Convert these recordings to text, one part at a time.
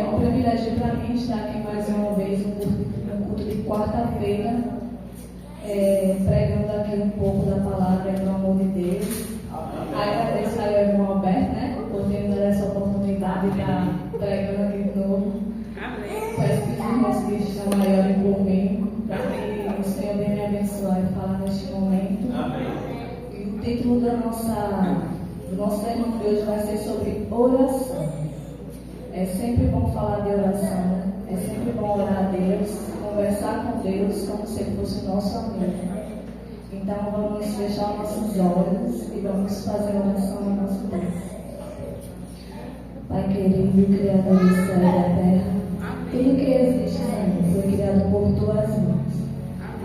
É um privilégio para mim estar aqui mais uma vez no culto de quarta-feira, pregando aqui um pouco da palavra do amor de Deus. Agradeço ao irmão Alberto, por ter me dado essa oportunidade de estar pregando aqui de novo. Peço que os irmãos que estão maiores por mim, para que o Senhor venha me abençoar e falar neste momento. E o título do nosso sermão de hoje vai ser sobre oração. É sempre bom falar de oração, é sempre bom orar a Deus, conversar com Deus como se Ele fosse nosso amigo. Então vamos fechar nossos olhos e vamos fazer oração ao nosso Deus. Pai querido, Criador do céu e da terra, tudo que existe, Senhor, foi criado por Tuas mãos.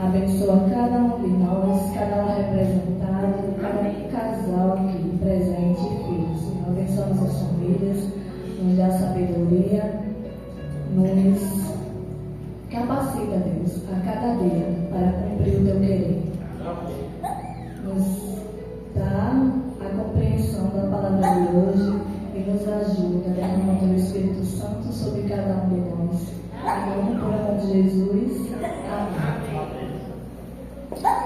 Abençoa cada um de nós, cada um representado, cada casal aqui presente e filhos. Senhor, abençoa nossas famílias, nos dá sabedoria, nos capacita, Deus, a cada dia para cumprir o Teu querer. Nos dá a compreensão da palavra de hoje e nos ajuda derramando o Espírito Santo sobre cada um de nós. Em nome de Jesus. Amém.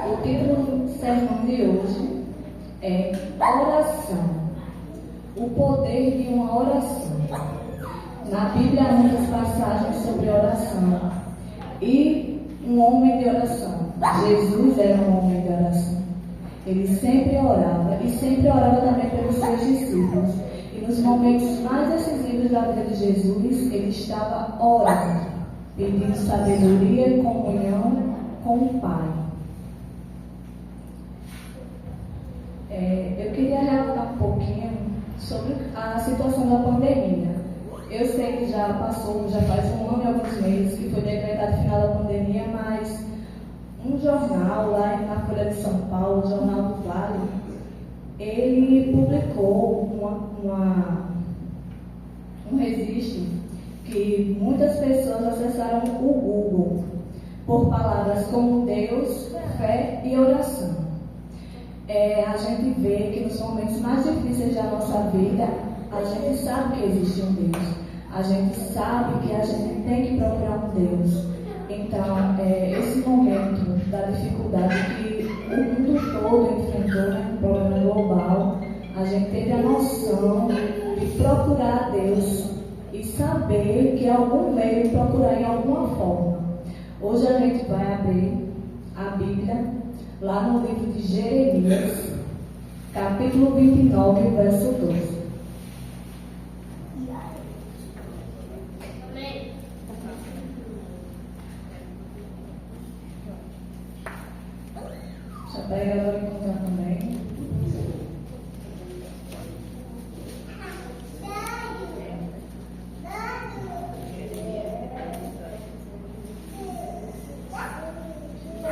O título do sermão de hoje é Oração. O poder de uma oração. Na Bíblia há muitas passagens sobre oração. E um homem de oração. Jesus era um homem de oração. Ele sempre orava. E sempre orava também pelos seus discípulos. E nos momentos mais decisivos da vida de Jesus, ele estava orando, pedindo sabedoria e comunhão com o Pai. Eu queria relatar um pouquinho sobre a situação da pandemia. Eu sei que já passou, já faz um ano e alguns meses que foi decretado o final da pandemia, mas um jornal lá na Folha de São Paulo, o Jornal do Vale, ele publicou um registro que muitas pessoas acessaram o Google por palavras como Deus, fé e oração. A gente vê que nos momentos mais difíceis da nossa vida, a gente sabe que existe um Deus. A gente sabe que a gente tem que procurar um Deus. Então, esse momento da dificuldade que o mundo todo enfrentou, um problema global, a gente teve a noção de procurar a Deus e saber que algum meio procurar em alguma forma. Hoje a gente vai abrir a Bíblia lá no livro de Jeremias, capítulo 29, verso 12. Já pega agora encontrar também.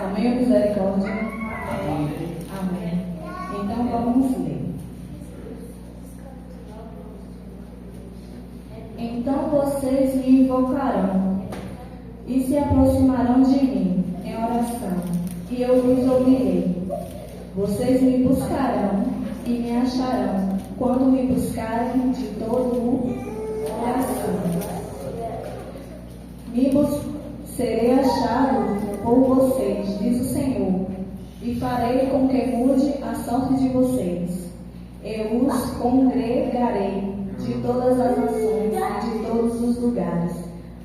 Amém, misericórdia. Amém. Então vamos ler. Então vocês me invocarão e se aproximarão de mim em oração, e eu vos ouvirei. Vocês me buscarão e me acharão quando me buscarem de todo o coração. Serei achado por vocês, diz o Senhor, e farei com que mude a sorte de vocês. Eu os congregarei de todas as nações e de todos os lugares,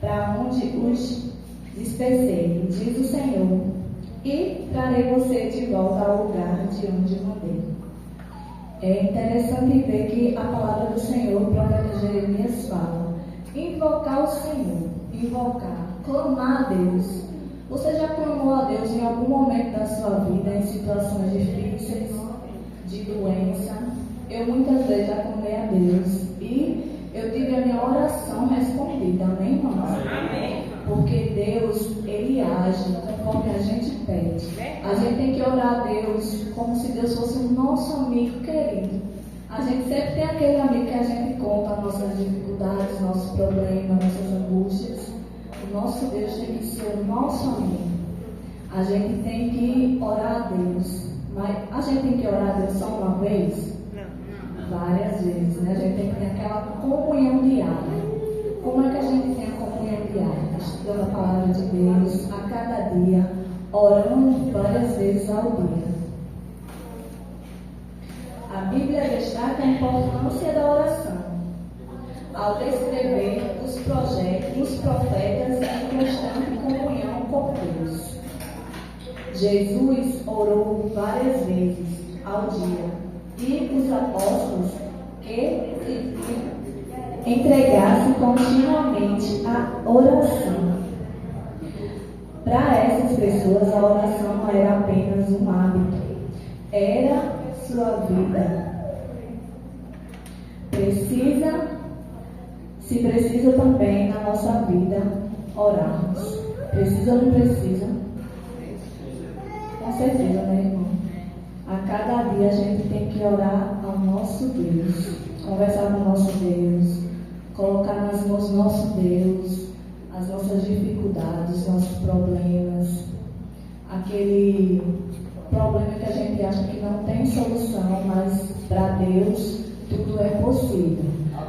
para onde os dispersei, diz o Senhor, e trarei você de volta ao lugar de onde mandei. É interessante ver que a palavra do Senhor, o profeta Jeremias fala, invocar o Senhor, invocar, clamar a Deus. Você já clamou a Deus em algum momento da sua vida, em situações difíceis, de doença? Eu muitas vezes já clamei a Deus e eu tive a minha oração respondida, amém, irmãos? Amém. Porque Deus, Ele age conforme a gente pede. A gente tem que orar a Deus como se Deus fosse o nosso amigo querido. A gente sempre tem aquele amigo que a gente conta nossas dificuldades, nossos problemas, nossas angústias. O nosso Deus tem que ser o nosso amigo. A gente tem que orar a Deus. Mas a gente tem que orar a Deus só uma vez? Várias vezes, né? A gente tem que ter aquela comunhão diária. Como é que a gente cada dia, orando várias vezes ao dia. A Bíblia destaca a importância da oração, ao descrever os profetas em constante comunhão com Deus. Jesus orou várias vezes ao dia e os apóstolos que entregassem continuamente a oração. Para essas pessoas, a oração não era apenas um hábito, era sua vida. Se precisa também na nossa vida orarmos. Precisa ou não precisa? Com certeza, né, irmão? A cada dia a gente tem que orar ao nosso Deus, conversar com o nosso Deus, colocar nas mãos do nosso Deus as nossas dificuldades, nossos problemas, aquele problema que a gente acha que não tem solução, mas para Deus tudo é possível.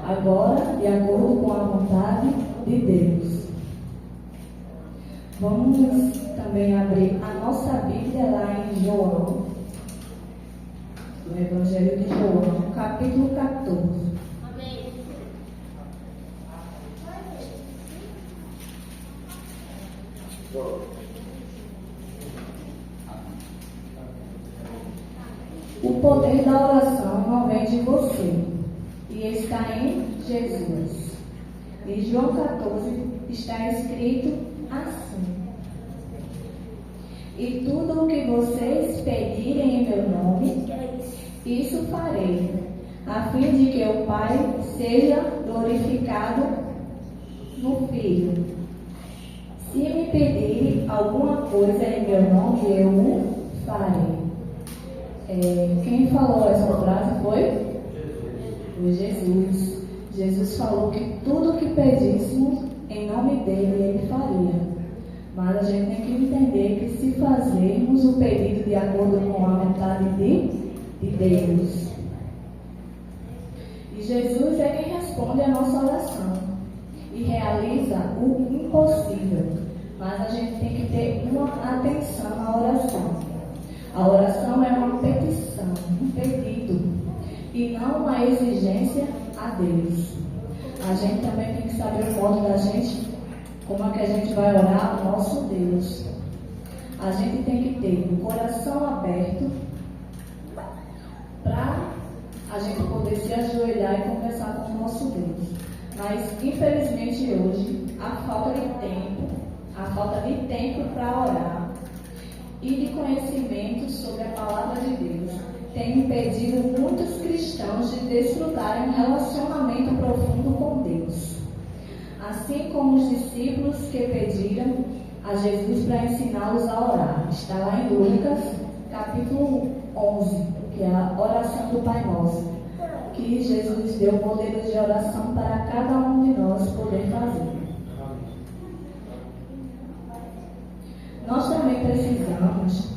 Agora, de acordo com a vontade de Deus. Vamos também abrir a nossa Bíblia lá em João, no Evangelho de João, capítulo 14. O poder da oração não vem de você e está em Jesus. Em João 14 está escrito assim: e tudo o que vocês pedirem em meu nome, isso farei, a fim de que o Pai seja glorificado no Filho. Se me pedirem alguma coisa em meu nome, eu o farei. Quem falou essa frase foi Jesus. Jesus falou que tudo o que pedíssemos em nome dele, ele faria. Mas a gente tem que entender que se fazermos o pedido de acordo com a vontade de Deus. E Jesus é quem responde a nossa oração e realiza o impossível. Mas a gente tem que ter uma atenção à oração. A oração é uma petição, um pedido, e não uma exigência a Deus. A gente também tem que saber o modo da gente, como é que a gente vai orar ao nosso Deus. A gente tem que ter o coração aberto para a gente poder se ajoelhar e conversar com o nosso Deus. Mas, infelizmente, hoje, a falta de tempo para orar e de conhecimento sobre a palavra de Deus tem impedido muitos cristãos de desfrutarem um relacionamento profundo com Deus. Assim como os discípulos que pediram a Jesus para ensiná-los a orar. Está lá em Lucas, capítulo 11, que é a oração do Pai Nosso, que Jesus deu modelos de oração para cada um de nós poder fazer. Nós também precisamos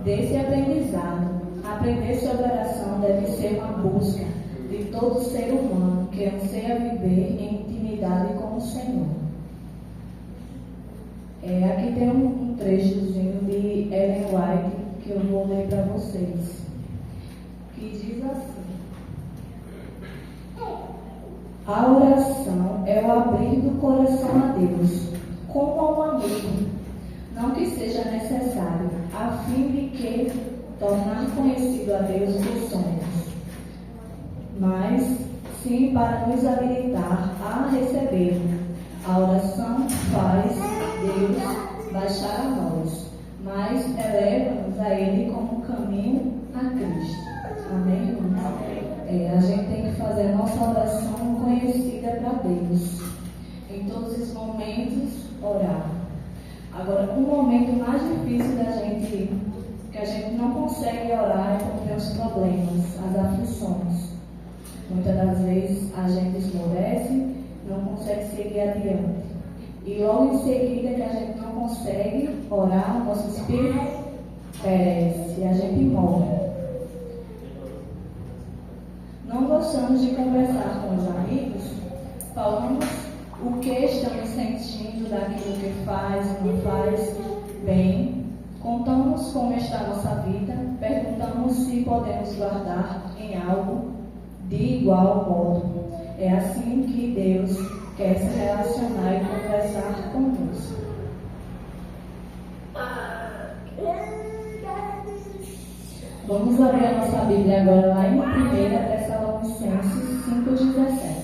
desse aprendizado. Aprender sobre oração deve ser uma busca de todo ser humano que anseia viver em intimidade com o Senhor. Aqui tem um trechozinho de Ellen White que eu vou ler para vocês, que diz assim: a oração é o abrir do coração a Deus, como a um amigo, não que seja necessário, a fim de que tornar conhecido a Deus os sonhos, mas sim para nos habilitar a receber. A oração faz Deus baixar a nós, mas eleva-nos a Ele como caminho a Cristo. Amém, irmãos? A gente tem que fazer a nossa oração conhecida para Deus. Em todos os momentos, orar. Agora, o momento mais difícil que a gente não consegue orar é quando tem os problemas, as aflições. Muitas das vezes a gente esmorece, não consegue seguir adiante. E logo em seguida que a gente não consegue orar, o nosso espírito perece e a gente morre. Não gostamos de conversar com os amigos, falamos o que estamos sentindo daquilo que faz, não faz, Bem, contamos como está a nossa vida, perguntamos se podemos guardar em algo de igual modo. É assim que Deus quer se relacionar e conversar conosco. Vamos abrir a nossa Bíblia agora lá em 1 Tessalonicenses 5,17.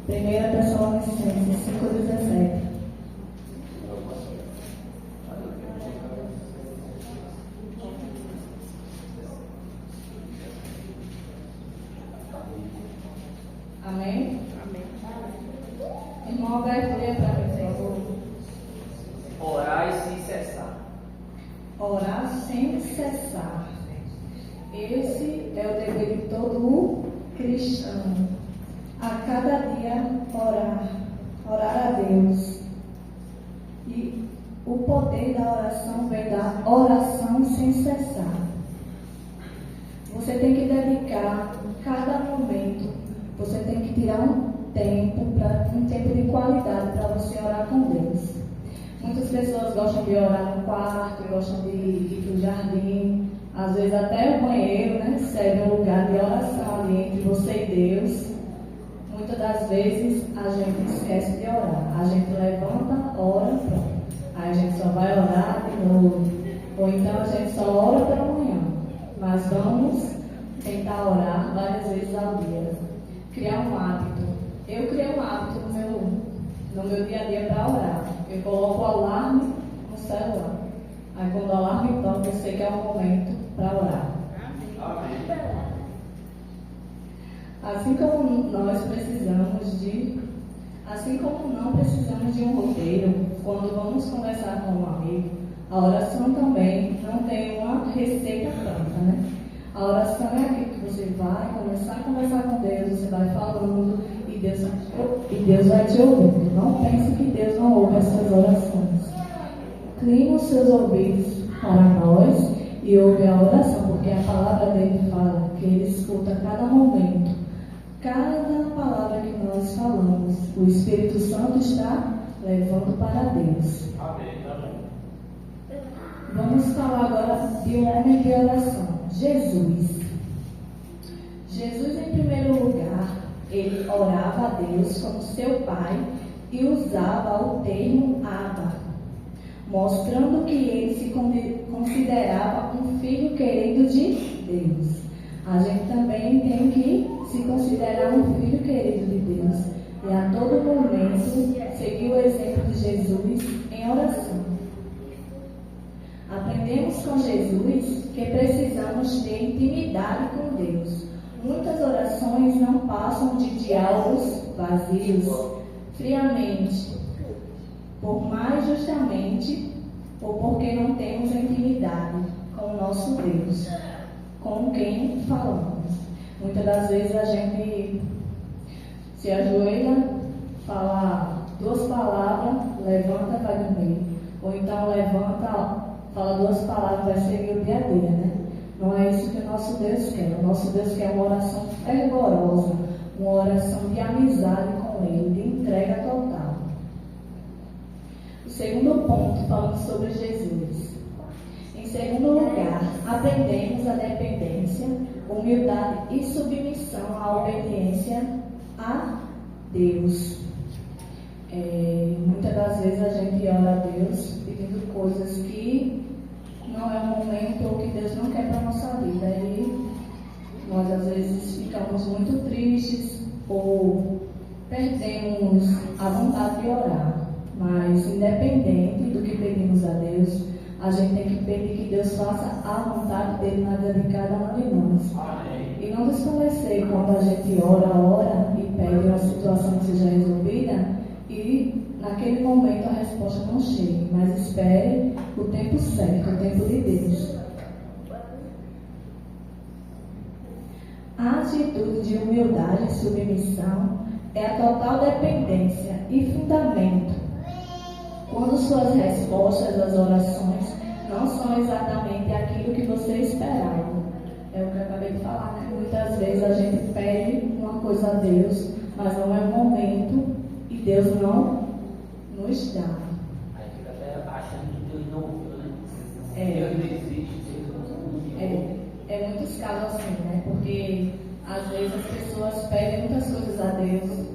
Primeira Tessalonicenses 5,17. Amém? Amém. Irmão Alberto, leia para mim, por favor. Orai sem cessar. Orar sem cessar. Esse é o dever de todo o cristão. A cada dia orar a Deus. E o poder da oração vem da oração sem cessar. Você tem que dedicar cada momento, você tem que tirar um tempo de qualidade para você orar com Deus. Muitas pessoas gostam de orar no quarto, gostam de ir para o jardim, às vezes até o banheiro, né? Serve um lugar de oração ali entre você e Deus. Muitas das vezes a gente esquece de orar. A gente levanta, ora, pronto. Aí a gente só vai orar de novo. Ou então a gente só ora pela manhã. Mas vamos tentar orar várias vezes ao dia. Criar um hábito. Eu criei um hábito no meu dia a dia para orar. Eu coloco o alarme no celular. Aí quando o alarme toca, eu sei que é o momento para orar. Amém. Assim como não precisamos de um roteiro, quando vamos conversar com um amigo, a oração também não tem uma receita pronta, né? A oração é aquilo que você vai começar a conversar com Deus, você vai falando e Deus vai te ouvindo. Não pense que Deus não ouve as suas orações. Incline os seus ouvidos para nós e ouve a oração, porque a palavra dele fala que ele escuta cada momento. Cada palavra que nós falamos, o Espírito Santo está levando para Deus. Amém. Vamos falar agora de um homem de oração, Jesus. Jesus, em primeiro lugar, ele orava a Deus como seu Pai e usava o termo Abba, mostrando que ele se considerava um filho querido de Deus. A gente também tem que se considerar um filho querido de Deus e a todo momento seguir o exemplo de Jesus em oração. Aprendemos com Jesus que precisamos ter intimidade com Deus. Muitas orações não passam de diálogos vazios, friamente, por mais justamente ou porque não temos intimidade com o nosso Deus, com quem falamos. Muitas das vezes a gente se ajoelha, fala 2 palavras, levanta, vai dormir. Ou então levanta, fala 2 palavras, vai seguir o dia a dia, né? Não é isso que o nosso Deus quer. O nosso Deus quer uma oração fervorosa, uma oração de amizade com Ele, de entrega total. O segundo ponto, falando sobre Jesus. Em segundo lugar, aprendemos a dependência, humildade e submissão à obediência a Deus. Muitas das vezes a gente ora a Deus pedindo coisas que não é o momento ou que Deus não quer para a nossa vida. E nós às vezes ficamos muito tristes ou perdemos a vontade de orar. Mas independente do que pedimos a Deus, a gente tem que pedir que Deus faça a vontade dele na vida de cada um de nós. Amém. E não desfalecer quando a gente ora e pede uma situação que seja resolvida e naquele momento a resposta não chegue, mas espere o tempo certo, o tempo de Deus. A atitude de humildade e submissão é a total dependência e fundamento. Quando suas respostas às orações não são exatamente aquilo que você esperava. É o que eu acabei de falar, né? Muitas vezes a gente pede uma coisa a Deus, mas não é o momento e Deus não nos dá. Aí fica até achando que Deus não ouviu, né? É. Deus não existe, Deus não ouviu. É muitos casos assim, né? Porque às vezes as pessoas pedem muitas coisas a Deus,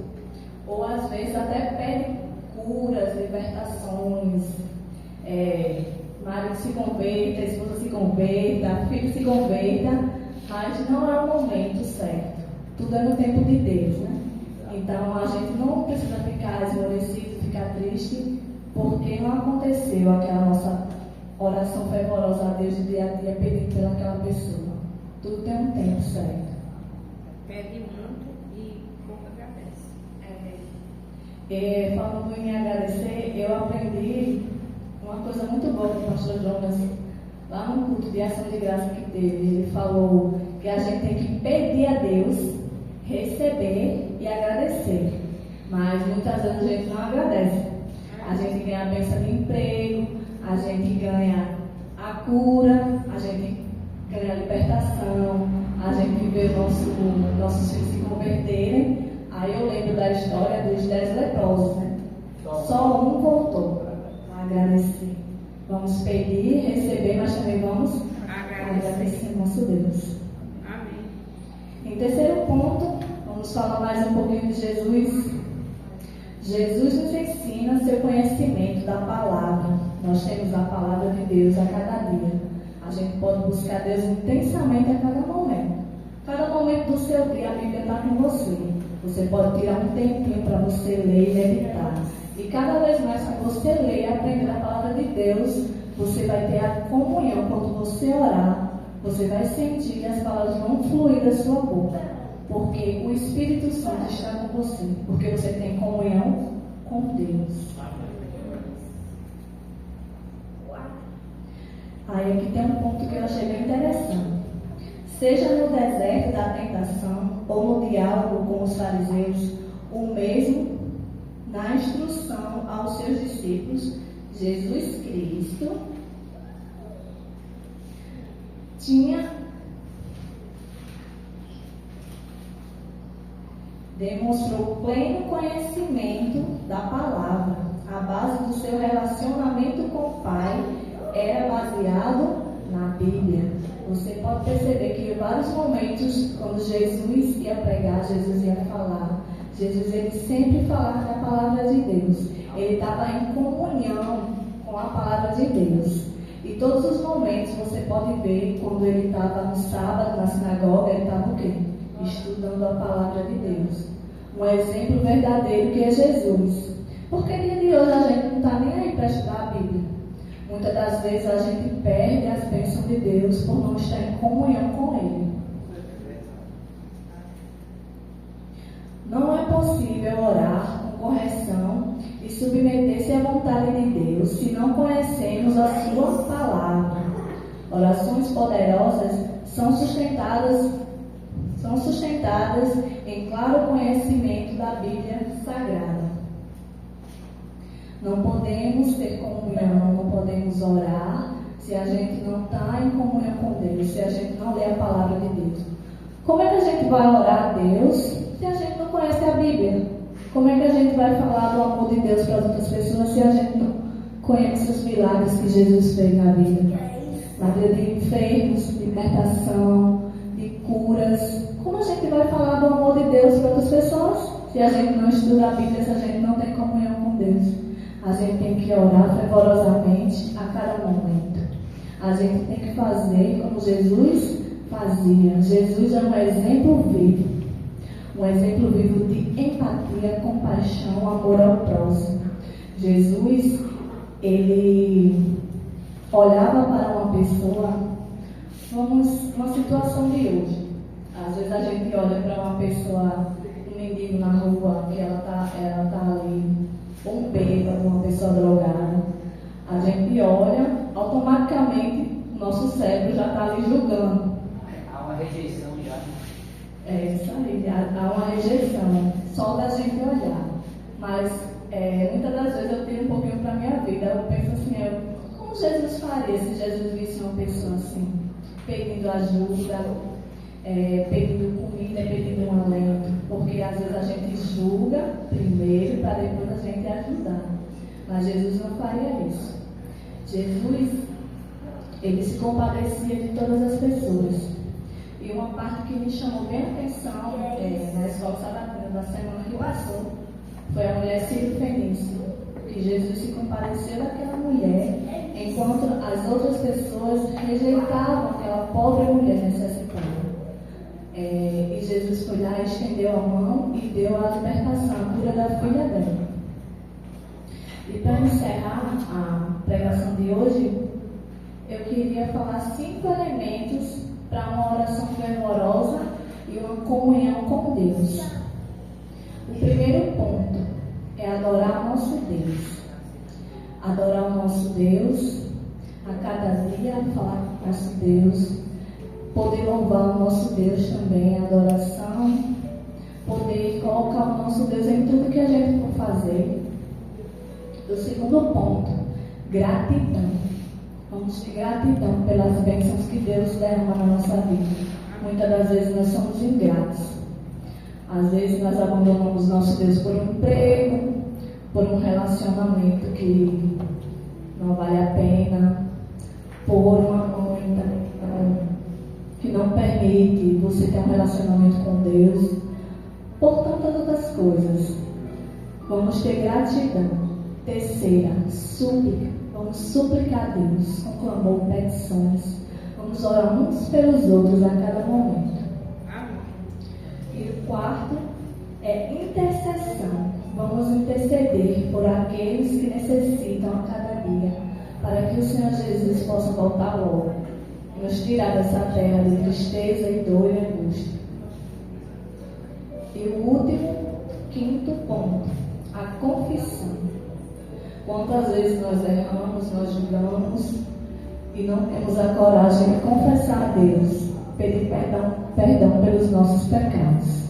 ou às vezes até pedem curas, libertações, marido se converta, esposa se converta, filho se converta, mas não é o momento certo. Tudo é no tempo de Deus, né? Então a gente não precisa ficar esmorecido, ficar triste, porque não aconteceu aquela nossa oração fervorosa a Deus de dia a dia pedindo pelaquela pessoa. Tudo tem um tempo certo. Pede muito e pouco agradece. Falando em agradecer, eu aprendi uma coisa muito boa do pastor Jonas, lá no culto de ação de graça que teve. Ele falou que a gente tem que pedir a Deus, receber e agradecer. Mas muitas vezes a gente não agradece. A gente ganha a bênção de emprego, a gente ganha a cura, a gente ganha a libertação, a gente vê nossos filhos se converterem. Aí eu lembro da história dos 10 leprosos, né? Só um voltou a agradecer. Vamos pedir, receber, mas também vamos agradecer ao nosso Deus. Amém. Em terceiro ponto, vamos falar mais um pouquinho de Jesus. Jesus nos ensina seu conhecimento da palavra. Nós temos a palavra de Deus a cada dia. A gente pode buscar Deus intensamente a cada momento. Cada momento do seu dia a Bíblia está com você. Você pode tirar um tempinho para você ler e meditar. E cada vez mais que você ler e aprender a palavra de Deus, você vai ter a comunhão. Quando você orar, você vai sentir que as palavras vão fluir da sua boca. Porque o Espírito Santo está com você. Porque você tem comunhão com Deus. Aí aqui tem um ponto que eu achei bem interessante. Seja no deserto da tentação ou no diálogo com os fariseus, o mesmo na instrução aos seus discípulos, Jesus Cristo demonstrou pleno conhecimento da palavra. A base do seu relacionamento com o Pai era baseado na Bíblia. Você pode perceber que em vários momentos, quando Jesus ia pregar, Jesus ia falar, ele sempre falava da palavra de Deus. Ele estava em comunhão com a palavra de Deus. E todos os momentos você pode ver, quando ele estava no sábado, na sinagoga, ele estava o quê? Estudando a palavra de Deus. Um exemplo verdadeiro que é Jesus. Porque dia de hoje a gente não está nem aí para estudar a Bíblia. Muitas das vezes a gente perde as bênçãos de Deus por não estar em comunhão com Ele. Não é possível orar com correção e submeter-se à vontade de Deus se não conhecemos a sua palavra. Orações poderosas são sustentadas em claro conhecimento da Bíblia Sagrada. Não podemos ter comunhão, não podemos orar se a gente não está em comunhão com Deus, se a gente não lê a palavra de Deus. Como é que a gente vai orar a Deus se a gente não conhece a Bíblia? Como é que a gente vai falar do amor de Deus para as outras pessoas se a gente não conhece os milagres que Jesus fez na vida? Na vida de enfermos, de libertação, de curas. Como a gente vai falar do amor de Deus para outras pessoas se a gente não estuda a Bíblia, se a gente não tem comunhão com Deus? A gente tem que orar fervorosamente a cada momento. A gente tem que fazer como Jesus fazia. Jesus é um exemplo vivo. Um exemplo vivo de empatia, compaixão, amor ao próximo. Jesus, ele olhava para uma pessoa, vamos, uma situação de hoje. Às vezes a gente olha para uma pessoa, um mendigo na rua, que ela tá ali, um bêbado, uma pessoa drogada. A gente olha, automaticamente o nosso cérebro já está ali julgando. Há uma rejeição já. É isso aí, há uma rejeição, só da gente olhar. Mas muitas das vezes eu tiro um pouquinho para a minha vida. Eu penso assim, como como Jesus faria se Jesus visse uma pessoa assim, pedindo ajuda, pedindo comida, pedindo um alento? Porque às vezes a gente julga primeiro para depois a gente ajudar. Mas Jesus não faria isso. Jesus, ele se compadecia de todas as pessoas. E uma parte que me chamou bem a atenção na escola sabatina da semana que passou foi a mulher Sírio-Fenícia, que Jesus se compadeceu daquela mulher, enquanto as outras pessoas rejeitavam aquela pobre mulher necessitada. E Jesus foi lá, estendeu a mão e deu a libertação, a cura da filha dela. E para encerrar a pregação de hoje, eu queria falar 5 elementos para uma oração fervorosa e uma comunhão com Deus. O primeiro ponto é adorar o nosso Deus. Adorar o nosso Deus a cada dia, falar com o nosso Deus, poder louvar o nosso Deus também, adoração, poder colocar o nosso Deus em tudo que a gente for fazer. O segundo ponto, gratidão. Vamos ter gratidão pelas bênçãos que Deus derrama na nossa vida. Muitas das vezes nós somos ingratos. Às vezes nós abandonamos nosso Deus por um emprego, por um relacionamento que não vale a pena, por uma mãe que não permite você ter um relacionamento com Deus, por tantas outras coisas. Vamos ter gratidão. Terceira, súplica. Vamos suplicar a Deus com clamor, petições. Vamos orar uns pelos outros a cada momento. E o quarto é intercessão. Vamos interceder por aqueles que necessitam a cada dia, para que o Senhor Jesus possa voltar logo e nos tirar dessa terra de tristeza e dor e angústia. E o último, quinto ponto, a confissão. Quantas vezes nós erramos, nós julgamos e não temos a coragem de confessar a Deus, pedir perdão pelos nossos pecados.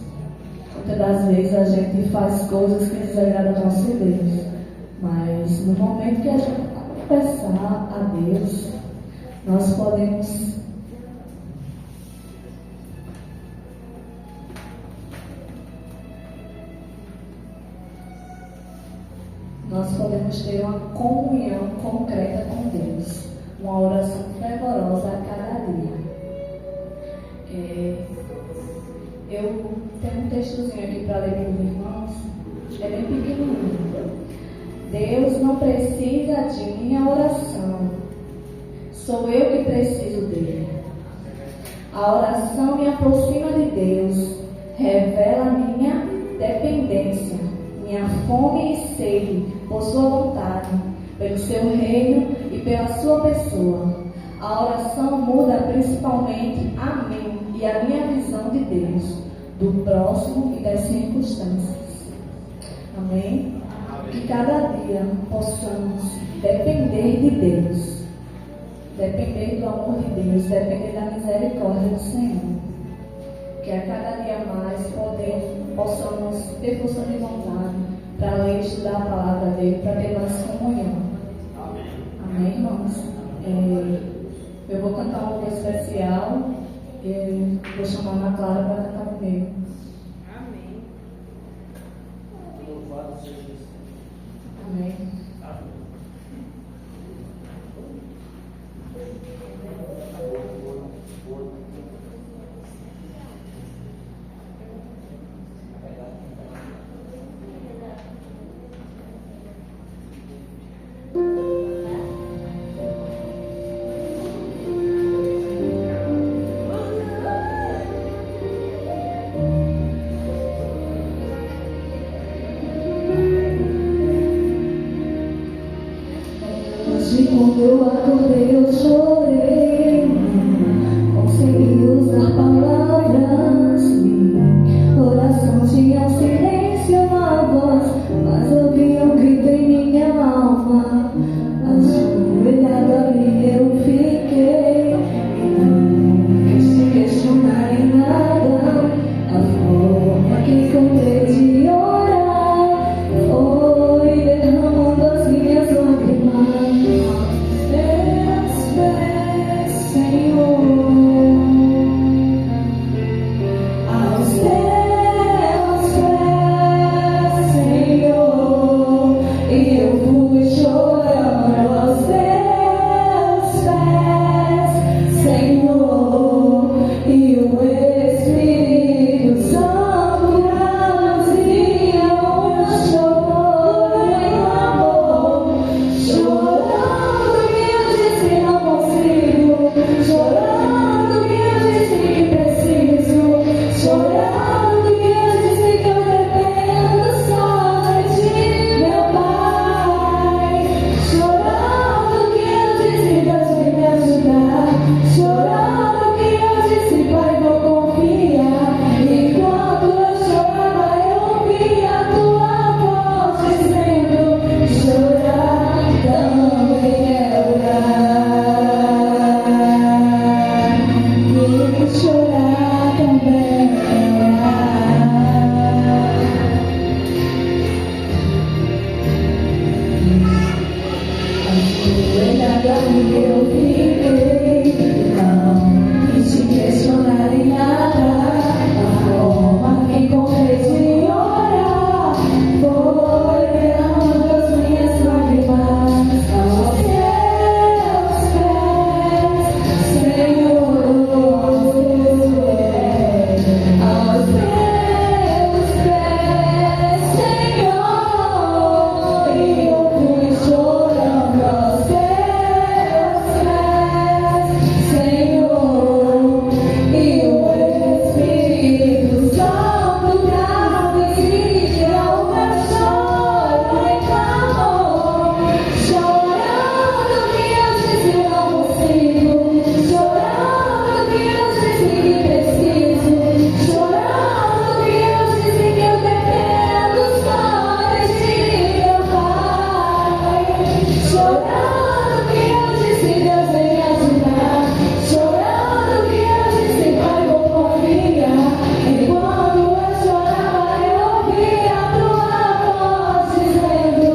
Muitas das vezes a gente faz coisas que desagradam ao nosso Deus, mas no momento que a gente confessar a Deus, nós podemos ter uma comunhão concreta com Deus, uma oração fervorosa a cada dia. Eu tenho um textozinho aqui para ler para os irmãos, é bem pequenininho. Deus não precisa de minha oração, sou eu que preciso dele. A oração me aproxima de Deus, revela minha dependência, minha fome e sede por sua vontade, pelo seu reino e pela sua pessoa. A oração muda principalmente a mim e a minha visão de Deus, do próximo e das circunstâncias. Amém? Que cada dia possamos depender de Deus, depender do amor de Deus, depender da misericórdia do Senhor. Que a cada dia mais possamos ter força de vontade para ler e estudar a palavra dele, para ter mais comunhão. Amém, irmãos? Eu vou cantar uma coisa especial e vou chamar a Ana Clara para cantar comigo. Amém. Louvado seja Jesus. Amém. Quando eu acordei, eu chorei, consegui usar palavras, oração tinha silêncio na voz, mas eu vi um grito em minha alma, ajoelhado ali eu fiquei, e não quis questionar em nada, a forma que encontrei de orar foi derramando as minhas lágrimas. fui chorando aos teus pés, Senhor, e o Espírito Santo trazia um choro em amor, chorando que eu disse não consigo, chorando que eu disse que preciso, chorando que eu disse que eu dependo só de ti, meu Pai, chorando que eu disse Deus vem me ajudar, chorando que eu disse Pai vou confiar, enquanto eu chorava eu ouvia a tua voz dizendo, chorar também é orar, e chorar também é orar. Ajoelhada eu fiquei, não quis te questionar em nada. A forma que encontrei de orar foi derramando as minhas lágrimas aos teus pés, Senhor, aos teus pés, Senhor, e eu fui chorando aos teus pés, Senhor, e o Espírito Santo trazia o meu choro em clamor, chorando que eu disse não consigo, chorando que eu disse que preciso, chorando que eu disse que eu dependo só de ti, meu Pai, chorando que eu disse Deus vem me ajudar, chorando que eu disse Pai vou confiar, enquanto eu chorava eu ouvia a tua voz dizendo,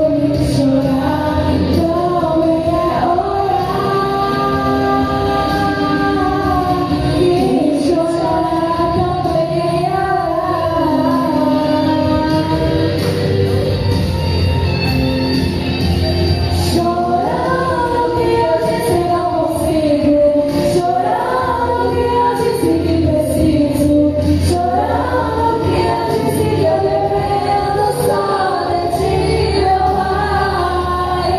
chorar também é orar, e chorar também é chorando que eu disse não consigo, chorando que eu disse que preciso, chorando que eu disse que eu dependo só de ti, meu Pai,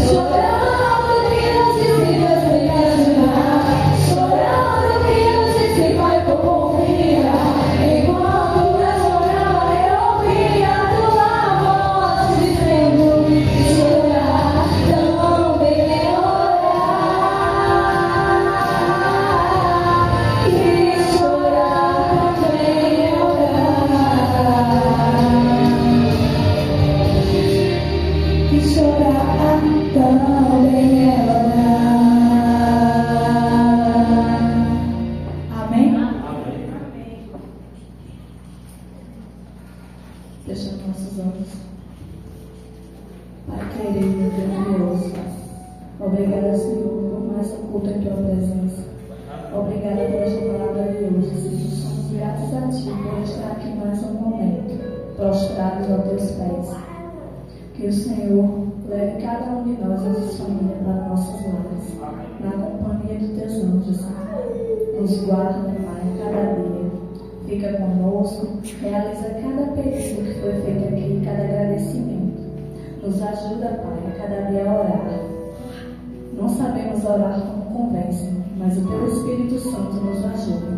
chorando que eu disse Deus vem me ajudar, chorando que eu disse Pai vou confiar, enquanto eu chorava eu ouvia a tua voz dizendo, chorar também é orar, e chorar também é orar, e chorar também é orar. Amém? Fechando nossos olhos. Pai querido, Deus, obrigada, Senhor, por mais um culto em tua presença. Obrigada por esta palavra de hoje, Senhor. Somos gratos a ti por estar aqui mais um momento, prostrados aos teus pés. Que o Senhor leve cada um de nós, as famílias, para nossos lares, na companhia dos teus anjos, Senhor. Nos guarda, Pai, cada dia. Fica conosco, realiza cada pedido que foi feito aqui, cada agradecimento. Nos ajuda, Pai, a cada dia a orar. Não sabemos orar como convém, Senhor, mas o teu Espírito Santo nos ajuda.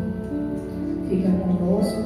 Fica conosco,